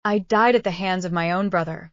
I died at the hands of my own brother,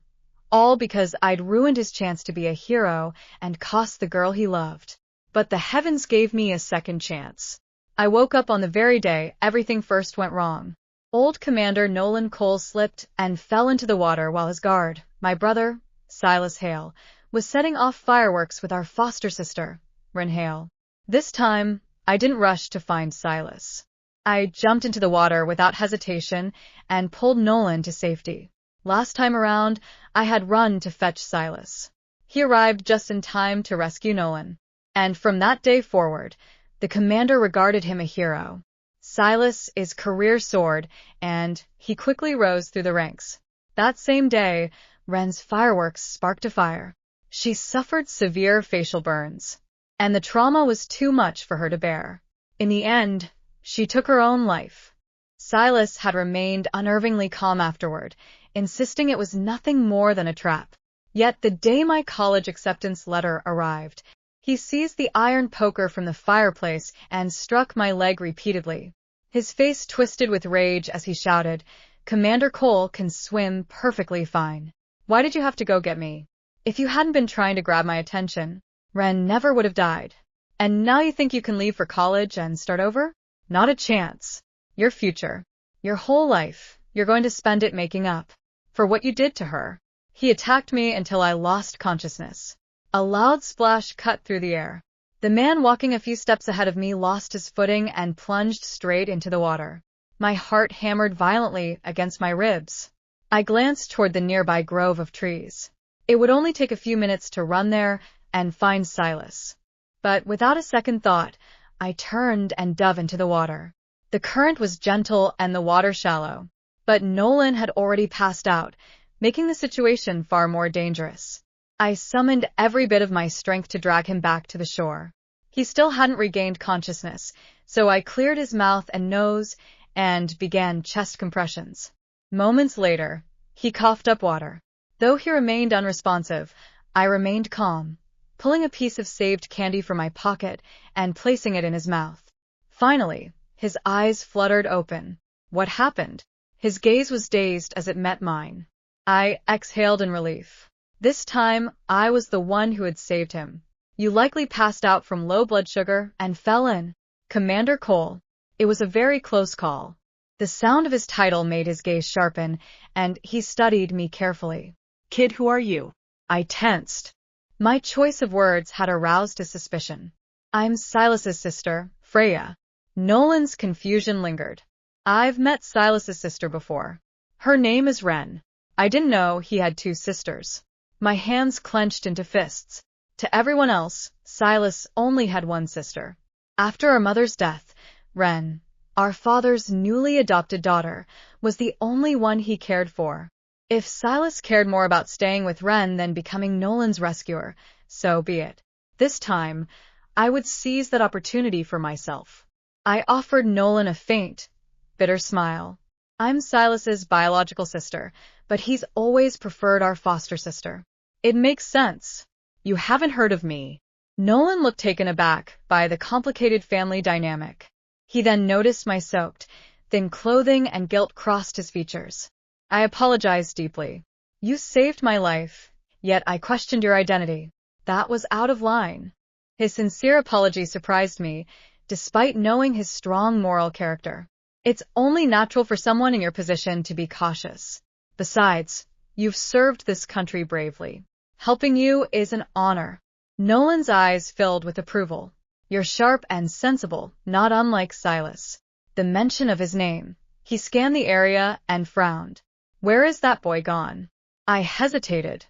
all because I'd ruined his chance to be a hero and cost the girl he loved. But the heavens gave me a second chance. I woke up on the very day everything first went wrong. Old Commander Nolan Cole slipped and fell into the water while his guard, my brother, Silas Hale, was setting off fireworks with our foster sister, Ren Hale. This time, I didn't rush to find Silas. I jumped into the water without hesitation and pulled Nolan to safety. Last time around, I had run to fetch Silas. He arrived just in time to rescue Nolan. And from that day forward, the commander regarded him a hero. Silas is career soared, and he quickly rose through the ranks. That same day, Ren's fireworks sparked a fire. She suffered severe facial burns, and the trauma was too much for her to bear. In the end, she took her own life. Silas had remained unnervingly calm afterward, insisting it was nothing more than a trap. Yet the day my college acceptance letter arrived, he seized the iron poker from the fireplace and struck my leg repeatedly. His face twisted with rage as he shouted, "Commander Cole can swim perfectly fine. Why did you have to go get me? If you hadn't been trying to grab my attention, Ren never would have died. And now you think you can leave for college and start over? Not a chance. Your future, your whole life, you're going to spend it making up for what you did to her." He attacked me until I lost consciousness. A loud splash cut through the air. The man walking a few steps ahead of me lost his footing and plunged straight into the water. My heart hammered violently against my ribs. I glanced toward the nearby grove of trees. It would only take a few minutes to run there and find Silas. But without a second thought, I turned and dove into the water. The current was gentle and the water shallow, but Nolan had already passed out, making the situation far more dangerous. I summoned every bit of my strength to drag him back to the shore. He still hadn't regained consciousness, so I cleared his mouth and nose and began chest compressions. Moments later, he coughed up water. Though he remained unresponsive, I remained calm, pulling a piece of saved candy from my pocket and placing it in his mouth. Finally, his eyes fluttered open. What happened? His gaze was dazed as it met mine. I exhaled in relief. This time, I was the one who had saved him. You likely passed out from low blood sugar and fell in. Commander Cole. It was a very close call. The sound of his title made his gaze sharpen, and he studied me carefully. Kid, who are you? I tensed. My choice of words had aroused his suspicion. I'm Silas's sister, Freya. Nolan's confusion lingered. I've met Silas's sister before. Her name is Ren. I didn't know he had two sisters. My hands clenched into fists. To everyone else, Silas only had one sister. After our mother's death, Ren, our father's newly adopted daughter, was the only one he cared for. If Silas cared more about staying with Ren than becoming Nolan's rescuer, so be it. This time, I would seize that opportunity for myself. I offered Nolan a faint, bitter smile. I'm Silas's biological sister, but he's always preferred our foster sister. It makes sense. You haven't heard of me. Nolan looked taken aback by the complicated family dynamic. He then noticed my soaked, thin clothing and guilt crossed his features. I apologized deeply. You saved my life, yet I questioned your identity. That was out of line. His sincere apology surprised me, despite knowing his strong moral character. It's only natural for someone in your position to be cautious. Besides, you've served this country bravely. Helping you is an honor. Nolan's eyes filled with approval. You're sharp and sensible, not unlike Silas. The mention of his name. He scanned the area and frowned. Where is that boy gone? I hesitated,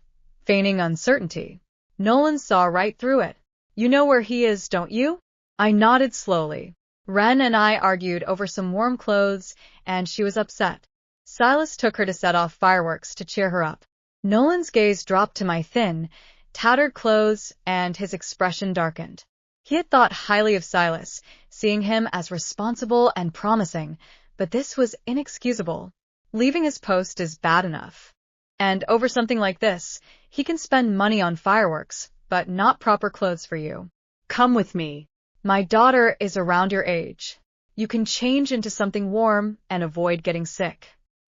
feigning uncertainty. Nolan saw right through it. You know where he is, don't you? I nodded slowly. Ren and I argued over some warm clothes, and she was upset. Silas took her to set off fireworks to cheer her up. Nolan's gaze dropped to my thin, tattered clothes, and his expression darkened. He had thought highly of Silas, seeing him as responsible and promising, but this was inexcusable. Leaving his post is bad enough. And over something like this, he can spend money on fireworks, but not proper clothes for you. Come with me. My daughter is around your age. You can change into something warm and avoid getting sick.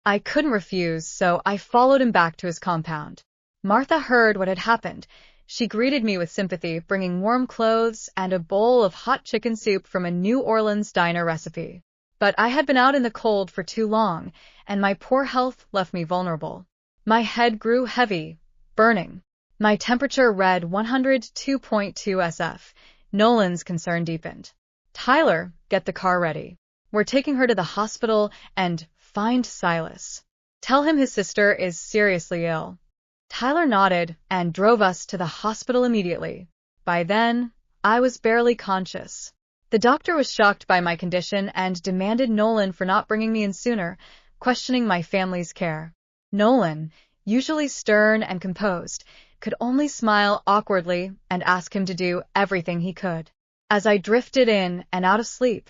I couldn't refuse, so I followed him back to his compound. Martha heard what had happened. She greeted me with sympathy, bringing warm clothes and a bowl of hot chicken soup from a New Orleans diner recipe. But I had been out in the cold for too long, and my poor health left me vulnerable. My head grew heavy, burning. My temperature read 102.2 SF. Nolan's concern deepened. Tyler, get the car ready. We're taking her to the hospital and find Silas. Tell him his sister is seriously ill. Tyler nodded and drove us to the hospital immediately. By then, I was barely conscious. The doctor was shocked by my condition and demanded Nolan for not bringing me in sooner, questioning my family's care. Nolan, usually stern and composed, could only smile awkwardly and ask him to do everything he could. As I drifted in and out of sleep,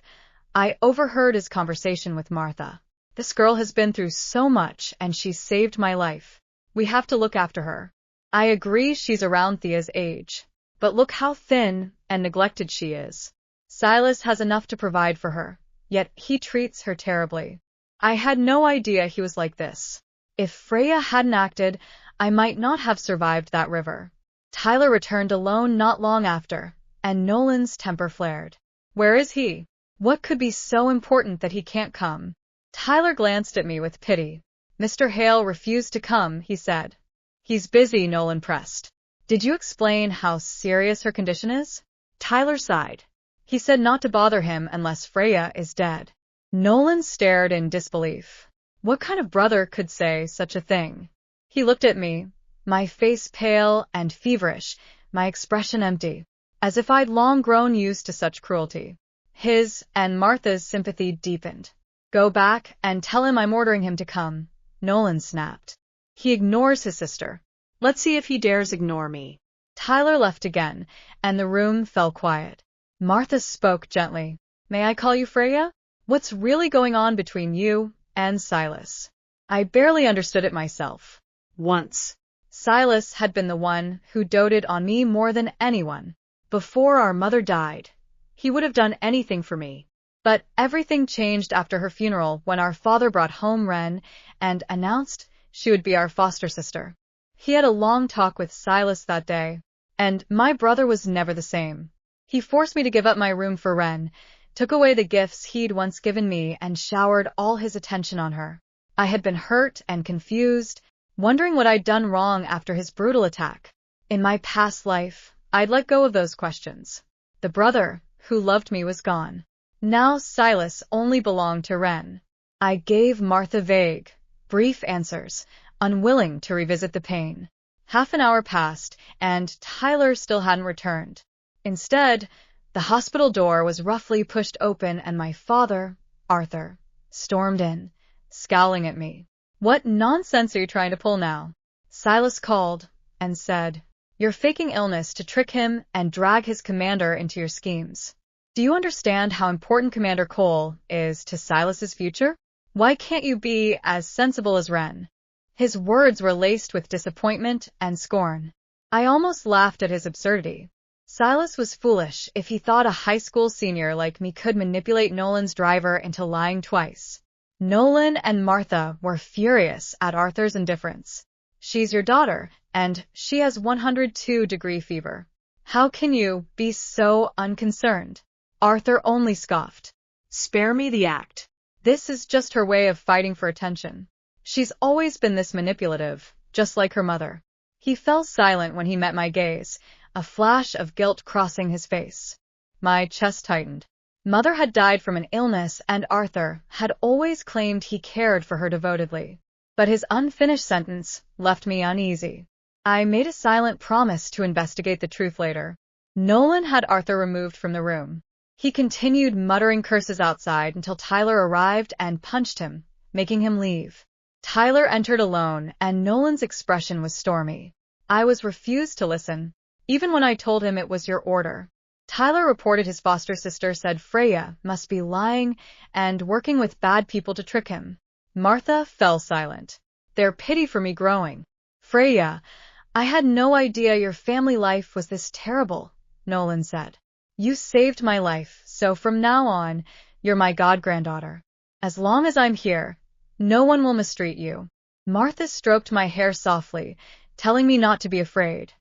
I overheard his conversation with Martha. This girl has been through so much and she's saved my life. We have to look after her. I agree she's around Thea's age. But look how thin and neglected she is. Silas has enough to provide for her, yet he treats her terribly. I had no idea he was like this. If Freya hadn't acted, I might not have survived that river. Tyler returned alone not long after, and Nolan's temper flared. Where is he? What could be so important that he can't come? Tyler glanced at me with pity. Mr. Hale refused to come, he said. He's busy, Nolan pressed. Did you explain how serious her condition is? Tyler sighed. He said not to bother him unless Freya is dead. Nolan stared in disbelief. What kind of brother could say such a thing? He looked at me, my face pale and feverish, my expression empty, as if I'd long grown used to such cruelty. His and Martha's sympathy deepened. Go back and tell him I'm ordering him to come, Nolan snapped. He ignores his sister. Let's see if he dares ignore me. Tyler left again, and the room fell quiet. Martha spoke gently. May I call you Freya? What's really going on between you and Silas? I barely understood it myself. Once. Silas had been the one who doted on me more than anyone. Before our mother died, he would have done anything for me. But everything changed after her funeral when our father brought home Ren and announced she would be our foster sister. He had a long talk with Silas that day, and my brother was never the same. He forced me to give up my room for Ren, took away the gifts he'd once given me, and showered all his attention on her. I had been hurt and confused, wondering what I'd done wrong after his brutal attack. In my past life, I'd let go of those questions. The brother who loved me was gone. Now Silas only belonged to Ren. I gave Martha vague, brief answers, unwilling to revisit the pain. Half an hour passed, and Tyler still hadn't returned. Instead, the hospital door was roughly pushed open and my father, Arthur, stormed in, scowling at me. What nonsense are you trying to pull now? Silas called and said, You're faking illness to trick him and drag his commander into your schemes. Do you understand how important Commander Cole is to Silas's future? Why can't you be as sensible as Ren? His words were laced with disappointment and scorn. I almost laughed at his absurdity. Silas was foolish if he thought a high school senior like me could manipulate Nolan's driver into lying twice. Nolan and Martha were furious at Arthur's indifference. She's your daughter, and she has 102-degree fever. How can you be so unconcerned? Arthur only scoffed. Spare me the act. This is just her way of fighting for attention. She's always been this manipulative, just like her mother. He fell silent when he met my gaze, a flash of guilt crossing his face. My chest tightened. Mother had died from an illness, and Arthur had always claimed he cared for her devotedly. But his unfinished sentence left me uneasy. I made a silent promise to investigate the truth later. Nolan had Arthur removed from the room. He continued muttering curses outside until Tyler arrived and punched him, making him leave. Tyler entered alone, and Nolan's expression was stormy. I was refused to listen, even when I told him it was your order. Tyler reported his foster sister said Freya must be lying and working with bad people to trick him. Martha fell silent, their pity for me growing. Freya, I had no idea your family life was this terrible, Nolan said. You saved my life, so from now on, you're my god-granddaughter. As long as I'm here, No one will mistreat you. Martha stroked my hair softly, telling me not to be afraid.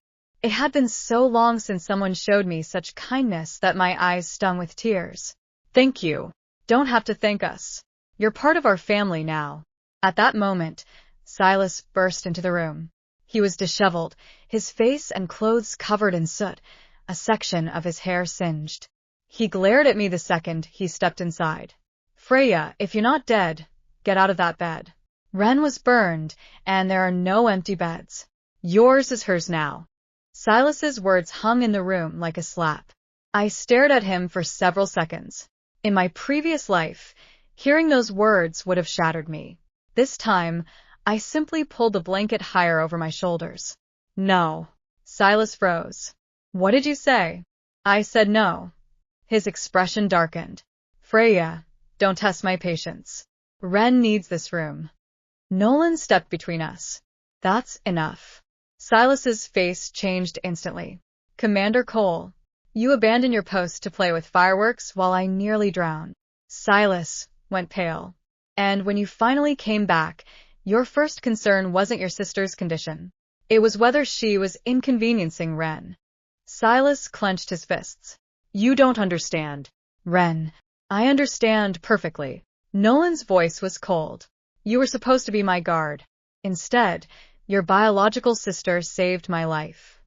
It had been so long since someone showed me such kindness that my eyes stung with tears. Thank you. Don't have to thank us. You're part of our family now. At that moment, Silas burst into the room. He was disheveled, his face and clothes covered in soot, a section of his hair singed. He glared at me the second he stepped inside. Freya, if you're not dead, get out of that bed. Ren was burned, and there are no empty beds. Yours is hers now. Silas's words hung in the room like a slap. I stared at him for several seconds. In my previous life, hearing those words would have shattered me. This time, I simply pulled the blanket higher over my shoulders. No. Silas froze. What did you say? I said no. His expression darkened. Freya, don't test my patience. Ren needs this room. Nolan stepped between us. That's enough. Silas's face changed instantly. Commander Cole, you abandoned your post to play with fireworks while I nearly drowned. Silas went pale. And when you finally came back, your first concern wasn't your sister's condition. It was whether she was inconveniencing Ren. Silas clenched his fists. You don't understand. Ren, I understand perfectly. Nolan's voice was cold. You were supposed to be my guard. Instead, your biological sister saved my life.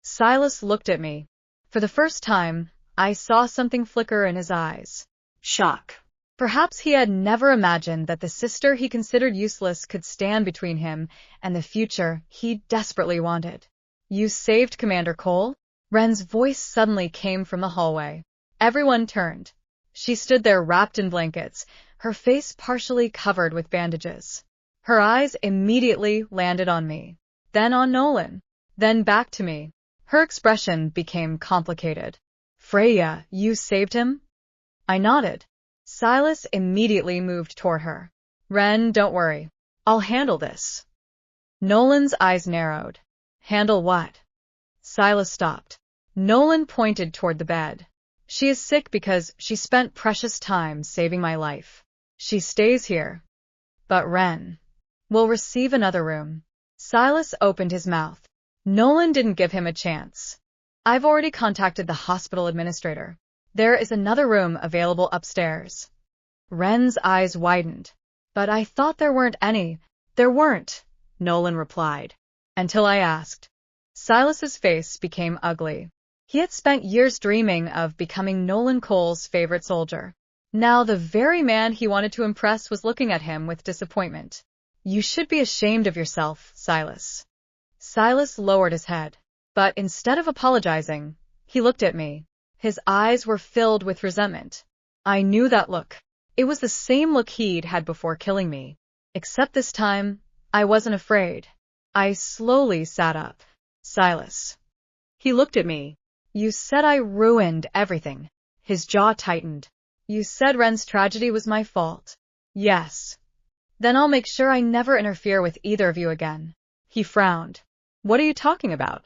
Silas looked at me. For the first time, I saw something flicker in his eyes. Shock. Perhaps he had never imagined that the sister he considered useless could stand between him and the future he desperately wanted. You saved Commander Cole? Ren's voice suddenly came from the hallway. Everyone turned. She stood there wrapped in blankets, her face partially covered with bandages. Her eyes immediately landed on me, then on Nolan, then back to me. Her expression became complicated. Freya, you saved him? I nodded. Silas immediately moved toward her. Ren, don't worry. I'll handle this. Nolan's eyes narrowed. Handle what? Silas stopped. Nolan pointed toward the bed. She is sick because she spent precious time saving my life. She stays here. But Ren will receive another room. Silas opened his mouth. Nolan didn't give him a chance. I've already contacted the hospital administrator. There is another room available upstairs. Ren's eyes widened. But I thought there weren't any. There weren't, Nolan replied. Until I asked. Silas's face became ugly. He had spent years dreaming of becoming Nolan Cole's favorite soldier. Now the very man he wanted to impress was looking at him with disappointment. You should be ashamed of yourself, Silas. Silas lowered his head. But instead of apologizing, he looked at me. His eyes were filled with resentment. I knew that look. It was the same look he'd had before killing me. Except this time, I wasn't afraid. I slowly sat up. Silas. He looked at me. You said I ruined everything. His jaw tightened. You said Ren's tragedy was my fault. Yes. Then I'll make sure I never interfere with either of you again. He frowned. What are you talking about?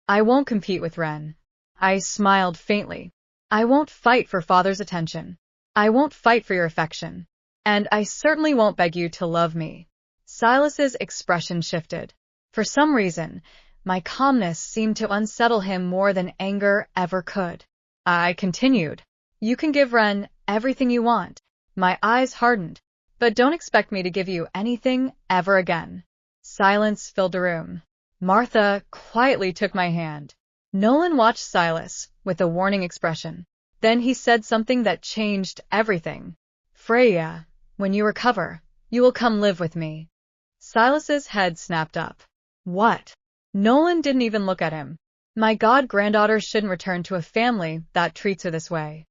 I won't compete with Ren. I smiled faintly. I won't fight for Father's attention. I won't fight for your affection. And I certainly won't beg you to love me. Silas's expression shifted. For some reason, my calmness seemed to unsettle him more than anger ever could. I continued. You can give Ren everything you want. My eyes hardened. But don't expect me to give you anything ever again. Silence filled the room. Martha quietly took my hand. Nolan watched Silas with a warning expression. Then he said something that changed everything. Freya, when you recover, you will come live with me. Silas's head snapped up. What? Nolan didn't even look at him. My god-granddaughter shouldn't return to a family that treats her this way.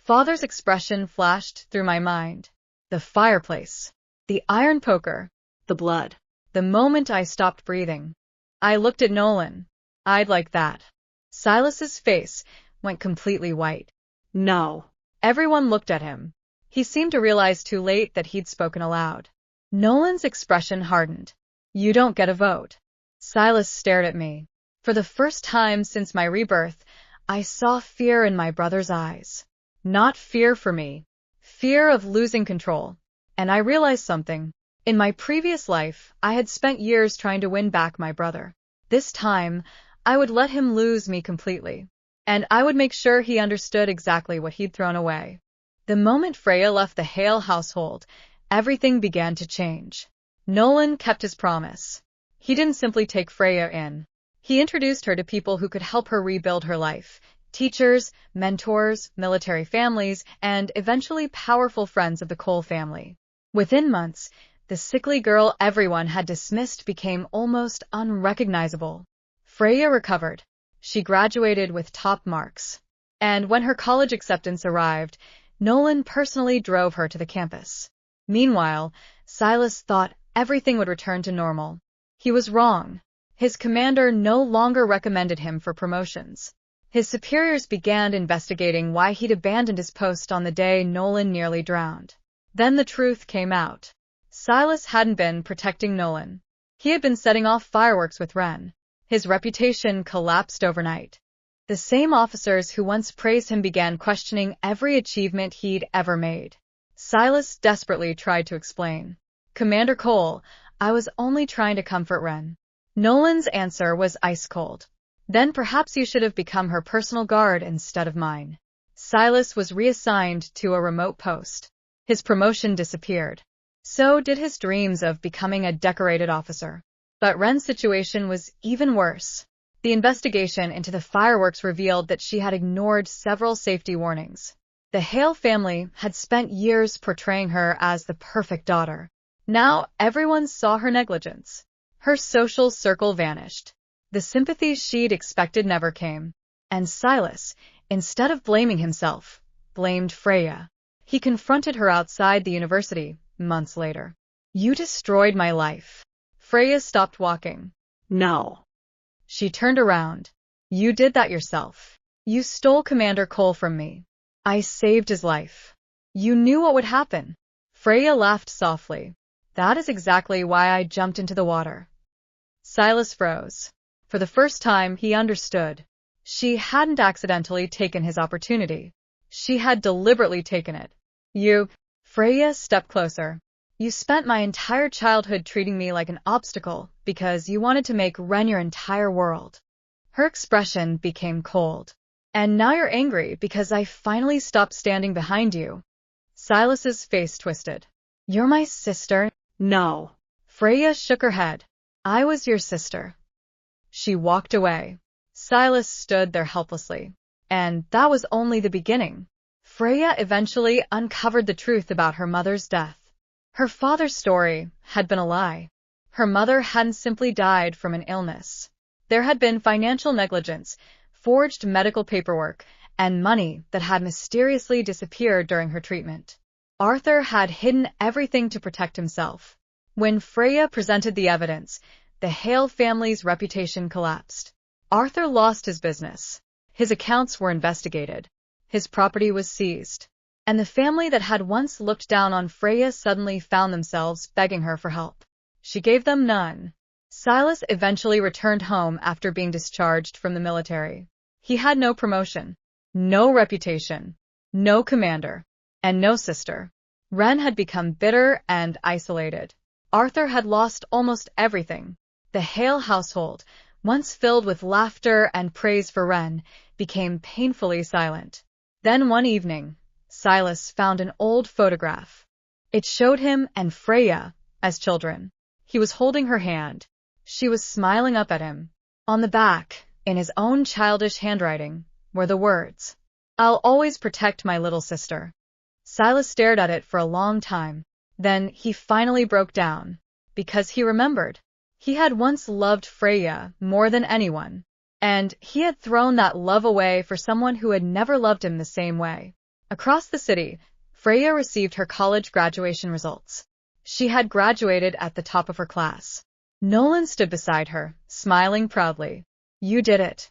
Father's expression flashed through my mind. The fireplace. The iron poker. The blood. The moment I stopped breathing. I looked at Nolan. I'd like that. Silas's face went completely white. No. Everyone looked at him. He seemed to realize too late that he'd spoken aloud. Nolan's expression hardened. You don't get a vote. Silas stared at me. For the first time since my rebirth, I saw fear in my brother's eyes. Not fear for me. Fear of losing control. And I realized something. In my previous life, I had spent years trying to win back my brother. This time, I would let him lose me completely. And I would make sure he understood exactly what he'd thrown away. The moment Freya left the Hale household, everything began to change. Nolan kept his promise. He didn't simply take Freya in. He introduced her to people who could help her rebuild her life. Teachers, mentors, military families, and eventually powerful friends of the Cole family. Within months, the sickly girl everyone had dismissed became almost unrecognizable. Freya recovered. She graduated with top marks. And when her college acceptance arrived, Nolan personally drove her to the campus. Meanwhile, Silas thought everything would return to normal. He was wrong. His commander no longer recommended him for promotions. His superiors began investigating why he'd abandoned his post on the day Nolan nearly drowned. Then the truth came out. Silas hadn't been protecting Nolan. He had been setting off fireworks with Ren. His reputation collapsed overnight. The same officers who once praised him began questioning every achievement he'd ever made. Silas desperately tried to explain. "Commander Cole, I was only trying to comfort Ren." Nolan's answer was ice cold. "Then perhaps you should have become her personal guard instead of mine." Silas was reassigned to a remote post. His promotion disappeared. So did his dreams of becoming a decorated officer. But Ren's situation was even worse. The investigation into the fireworks revealed that she had ignored several safety warnings. The Hale family had spent years portraying her as the perfect daughter. Now everyone saw her negligence. Her social circle vanished. The sympathy she'd expected never came. And Silas, instead of blaming himself, blamed Freya. He confronted her outside the university, months later. "You destroyed my life." Freya stopped walking. No. She turned around. "You did that yourself. You stole Commander Cole from me. I saved his life. You knew what would happen." Freya laughed softly. "That is exactly why I jumped into the water." Silas froze. For the first time, he understood. She hadn't accidentally taken his opportunity. She had deliberately taken it. Freya stepped closer. "You spent my entire childhood treating me like an obstacle because you wanted to make Ren your entire world." Her expression became cold. "And now you're angry because I finally stopped standing behind you." Silas's face twisted. "You're my sister." No. Freya shook her head. "I was your sister." She walked away. Silas stood there helplessly. And that was only the beginning. Freya eventually uncovered the truth about her mother's death. Her father's story had been a lie. Her mother hadn't simply died from an illness. There had been financial negligence, forged medical paperwork, and money that had mysteriously disappeared during her treatment. Arthur had hidden everything to protect himself. When Freya presented the evidence, the Hale family's reputation collapsed. Arthur lost his business. His accounts were investigated. His property was seized. And the family that had once looked down on Freya suddenly found themselves begging her for help. She gave them none. Silas eventually returned home after being discharged from the military. He had no promotion, no reputation, no commander, and no sister. Ren had become bitter and isolated. Arthur had lost almost everything. The Hale household, once filled with laughter and praise for Ren, became painfully silent. Then one evening, Silas found an old photograph. It showed him and Freya as children. He was holding her hand. She was smiling up at him. On the back, in his own childish handwriting, were the words, "I'll always protect my little sister." Silas stared at it for a long time. Then he finally broke down, because he remembered. He had once loved Freya more than anyone, and he had thrown that love away for someone who had never loved him the same way. Across the city, Freya received her college graduation results. She had graduated at the top of her class. Nolan stood beside her, smiling proudly. "You did it."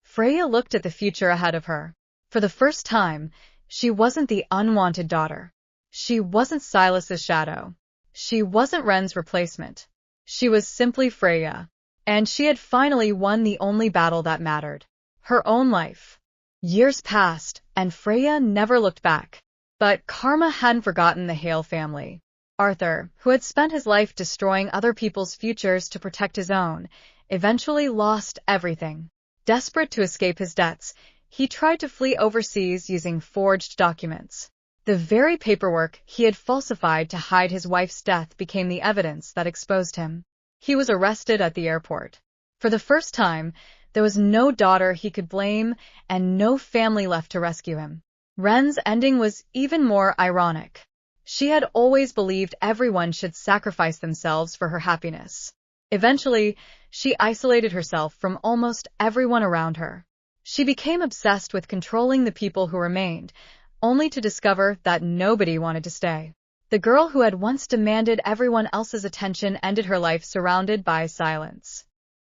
Freya looked at the future ahead of her. For the first time, she wasn't the unwanted daughter. She wasn't Silas's shadow. She wasn't Ren's replacement. She was simply Freya. And she had finally won the only battle that mattered. Her own life. Years passed, and Freya never looked back. But karma hadn't forgotten the Hale family. Arthur, who had spent his life destroying other people's futures to protect his own, eventually lost everything. Desperate to escape his debts, he tried to flee overseas using forged documents. The very paperwork he had falsified to hide his wife's death became the evidence that exposed him. He was arrested at the airport. For the first time, there was no daughter he could blame and no family left to rescue him. Ren's ending was even more ironic. She had always believed everyone should sacrifice themselves for her happiness. Eventually, she isolated herself from almost everyone around her. She became obsessed with controlling the people who remained, only to discover that nobody wanted to stay. The girl who had once demanded everyone else's attention ended her life surrounded by silence.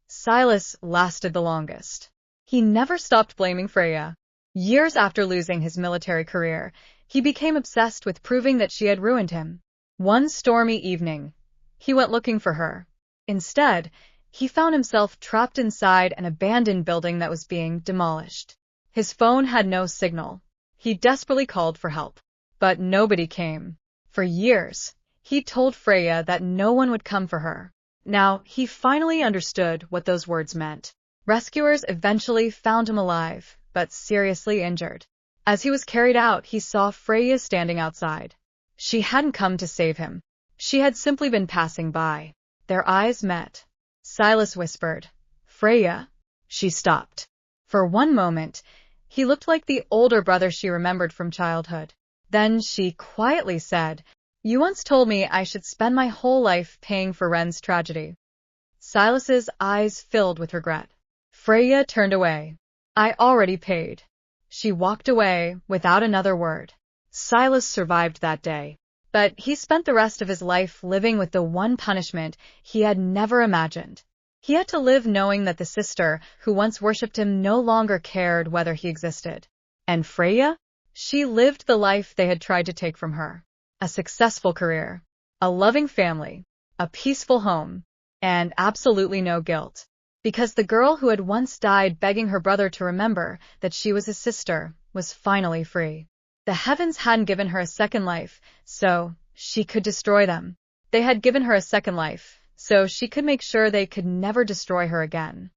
Silas lasted the longest. He never stopped blaming Freya. Years after losing his military career, he became obsessed with proving that she had ruined him. One stormy evening, he went looking for her. Instead, he found himself trapped inside an abandoned building that was being demolished. His phone had no signal. He desperately called for help, but nobody came. For years, he told Freya that no one would come for her. Now, he finally understood what those words meant. Rescuers eventually found him alive, but seriously injured. As he was carried out, he saw Freya standing outside. She hadn't come to save him. She had simply been passing by. Their eyes met. Silas whispered, "Freya." She stopped. For one moment, he looked like the older brother she remembered from childhood. Then she quietly said, "You once told me I should spend my whole life paying for Ren's tragedy." Silas's eyes filled with regret. Freya turned away. "I already paid." She walked away without another word. Silas survived that day, but he spent the rest of his life living with the one punishment he had never imagined. He had to live knowing that the sister who once worshipped him no longer cared whether he existed. And Freya? She lived the life they had tried to take from her. A successful career, a loving family, a peaceful home, and absolutely no guilt. Because the girl who had once died begging her brother to remember that she was his sister was finally free. The heavens hadn't given her a second life, so she could destroy them. They had given her a second life, so she could make sure they could never destroy her again.